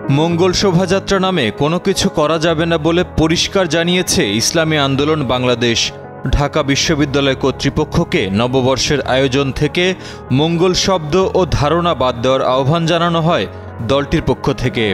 মঙ্গল শোভাযাত্রা নামে কোনো কিছু করা যাবে না বলে পরিষ্কার জানিয়েছে ইসলামী আন্দোলন বাংলাদেশ। ঢাকা বিশ্ববিদ্যালয় কর্তৃপক্ষকে নববর্ষের আয়োজন থেকে মঙ্গল শব্দ ও ধারণা বাদ দেওয়ার আহ্বান জানানো হয় দলটির পক্ষ থেকে।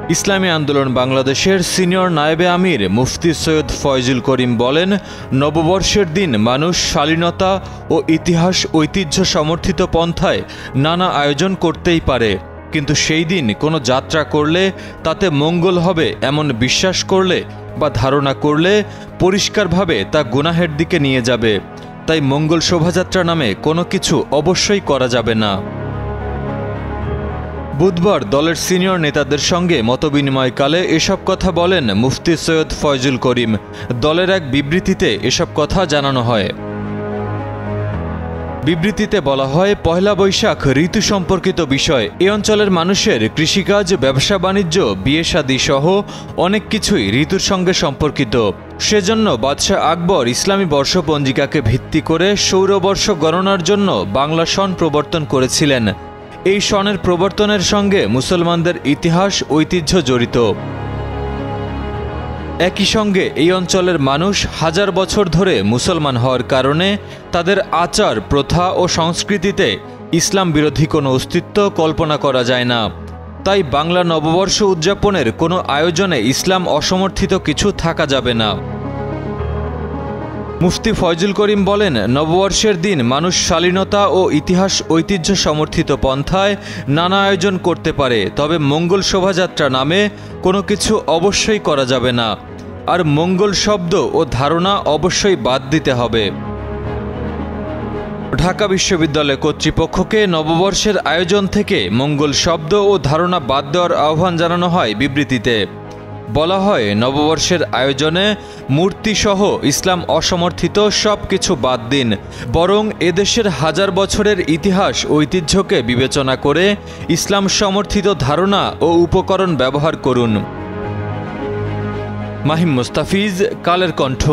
ইসলামী আন্দোলন বাংলাদেশের সিনিয়র নায়েবে আমির মুফতি সৈয়দ ফয়জুল করিম বলেন, নববর্ষের দিন মানুষ শালীনতা ও ইতিহাস ঐতিহ্য সমর্থিত পন্থায় নানা আয়োজন করতেই পারে, কিন্তু সেই দিন কোনো যাত্রা করলে তাতে মঙ্গল হবে এমন বিশ্বাস করলে বা ধারণা করলে পরিষ্কারভাবে তা গুনাহের দিকে নিয়ে যাবে। তাই মঙ্গল শোভাযাত্রা নামে কোনো কিছু অবশ্যই করা যাবে না। বুধবার দলের সিনিয়র নেতাদের সঙ্গে মতবিনিময়কালে এসব কথা বলেন মুফতি সৈয়দ ফয়জুল করিম। দলের এক বিবৃতিতে এসব কথা জানানো হয়। বিবৃতিতে বলা হয়, পয়লা বৈশাখ ঋতু সম্পর্কিত বিষয়। এ অঞ্চলের মানুষের কৃষিকাজ, ব্যবসা বাণিজ্য, বিয়ে শাদী সহ অনেক কিছুই ঋতুর সঙ্গে সম্পর্কিত। সেজন্য বাদশাহ আকবর ইসলামী বর্ষপঞ্জিকাকে ভিত্তি করে সৌরবর্ষ গণনার জন্য বাংলা সন প্রবর্তন করেছিলেন। এই সনের প্রবর্তনের সঙ্গে মুসলমানদের ইতিহাস ঐতিহ্য জড়িত। একই সঙ্গে এই অঞ্চলের মানুষ হাজার বছর ধরে মুসলমান হওয়ার কারণে তাদের আচার, প্রথা ও সংস্কৃতিতে ইসলাম বিরোধী কোনো অস্তিত্ব কল্পনা করা যায় না। তাই বাংলা নববর্ষ উদযাপনের কোনো আয়োজনে ইসলাম অসমর্থিত কিছু থাকা যাবে না। মুফতি ফয়জুল করিম বলেন, নববর্ষের দিন মানুষ শালীনতা ও ইতিহাস ঐতিহ্য সমর্থিত পন্থায় নানা আয়োজন করতে পারে, তবে মঙ্গল শোভাযাত্রা নামে কোনো কিছু অবশ্যই করা যাবে না। আর মঙ্গল শব্দ ও ধারণা অবশ্যই বাদ দিতে হবে। ঢাকা বিশ্ববিদ্যালয় কর্তৃপক্ষকে নববর্ষের আয়োজন থেকে মঙ্গল শব্দ ও ধারণা বাদ দেওয়ার আহ্বান জানানো হয় বিবৃতিতে। বলা হয়, নববর্ষের আয়োজনে মূর্তিসহ ইসলাম অসমর্থিত সব কিছু বাদ দিন, বরং এদেশের হাজার বছরের ইতিহাস ঐতিহ্যকে বিবেচনা করে ইসলাম সমর্থিত ধারণা ও উপকরণ ব্যবহার করুন। মাহিম মুস্তাফিজ, কালের কণ্ঠ।